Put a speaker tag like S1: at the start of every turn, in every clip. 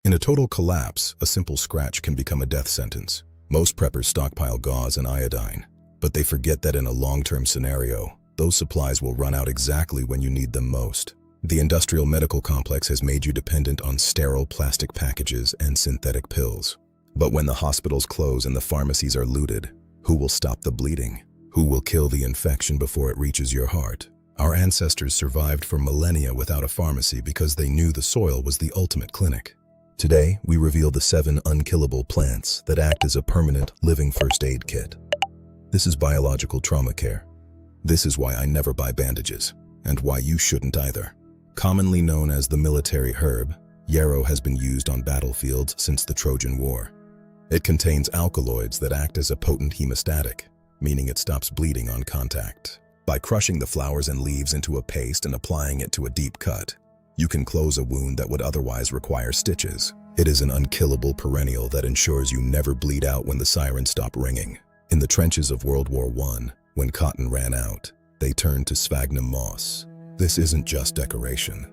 S1: In a total collapse, a simple scratch can become a death sentence. Most preppers stockpile gauze and iodine, but they forget that in a long-term scenario, those supplies will run out exactly when you need them most. The industrial medical complex has made you dependent on sterile plastic packages and synthetic pills. But when the hospitals close and the pharmacies are looted, who will stop the bleeding? Who will kill the infection before it reaches your heart? Our ancestors survived for millennia without a pharmacy because they knew the soil was the ultimate clinic. Today, we reveal the 7 unkillable plants that act as a permanent, living first aid kit. This is biological trauma care. This is why I never buy bandages, and why you shouldn't either. Commonly known as the military herb, Yarrow has been used on battlefields since the Trojan War. It contains alkaloids that act as a potent hemostatic, meaning it stops bleeding on contact. By crushing the flowers and leaves into a paste and applying it to a deep cut, you can close a wound that would otherwise require stitches. It is an unkillable perennial that ensures you never bleed out when the sirens stop ringing. In the trenches of World War I, when cotton ran out, they turned to sphagnum moss. This isn't just decoration.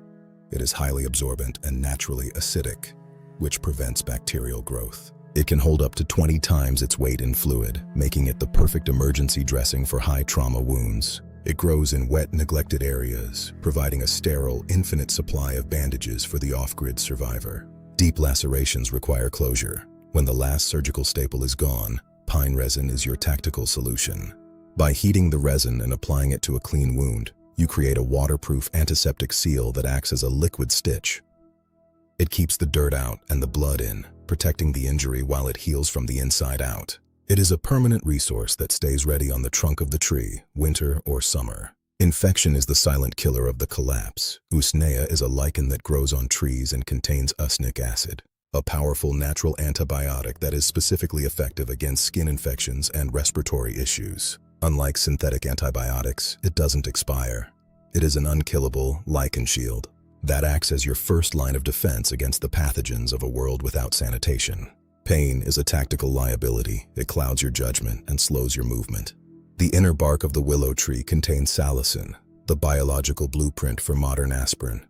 S1: It is highly absorbent and naturally acidic, which prevents bacterial growth. It can hold up to 20 times its weight in fluid, making it the perfect emergency dressing for high trauma wounds. It grows in wet, neglected areas, providing a sterile, infinite supply of bandages for the off-grid survivor. Deep lacerations require closure. When the last surgical staple is gone, pine resin is your tactical solution. By heating the resin and applying it to a clean wound, you create a waterproof antiseptic seal that acts as a liquid stitch. It keeps the dirt out and the blood in, protecting the injury while it heals from the inside out. It is a permanent resource that stays ready on the trunk of the tree, winter or summer. Infection is the silent killer of the collapse. Usnea is a lichen that grows on trees and contains usnic acid, a powerful natural antibiotic that is specifically effective against skin infections and respiratory issues. Unlike synthetic antibiotics, it doesn't expire. It is an unkillable lichen shield that acts as your first line of defense against the pathogens of a world without sanitation. Pain is a tactical liability. It clouds your judgment and slows your movement. The inner bark of the willow tree contains salicin, the biological blueprint for modern aspirin.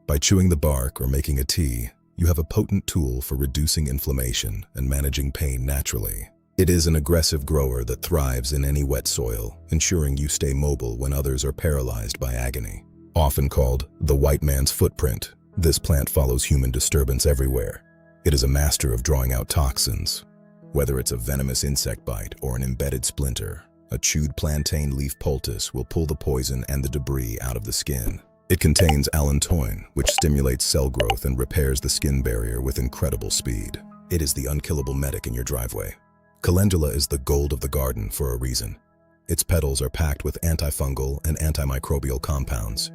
S1: By chewing the bark or making a tea, you have a potent tool for reducing inflammation and managing pain naturally. It is an aggressive grower that thrives in any wet soil, ensuring you stay mobile when others are paralyzed by agony. Often called the white man's footprint, this plant follows human disturbance everywhere. It is a master of drawing out toxins. Whether it's a venomous insect bite or an embedded splinter, a chewed plantain leaf poultice will pull the poison and the debris out of the skin. It contains allantoin, which stimulates cell growth and repairs the skin barrier with incredible speed. It is the unkillable medic in your driveway. Calendula is the gold of the garden for a reason. Its petals are packed with antifungal and antimicrobial compounds.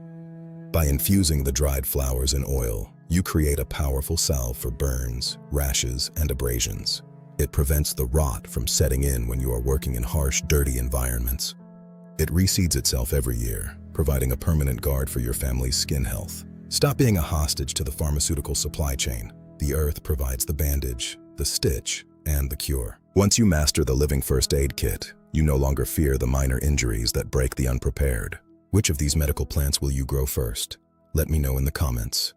S1: By infusing the dried flowers in oil, you create a powerful salve for burns, rashes, and abrasions. It prevents the rot from setting in when you are working in harsh, dirty environments. It reseeds itself every year, providing a permanent guard for your family's skin health. Stop being a hostage to the pharmaceutical supply chain. The earth provides the bandage, the stitch, and the cure. Once you master the living first aid kit, you no longer fear the minor injuries that break the unprepared. Which of these medical plants will you grow first? Let me know in the comments.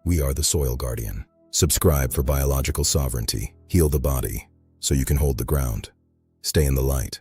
S1: We are the Soil Guardian. Subscribe for biological sovereignty. Heal the body so you can hold the ground. Stay in the light.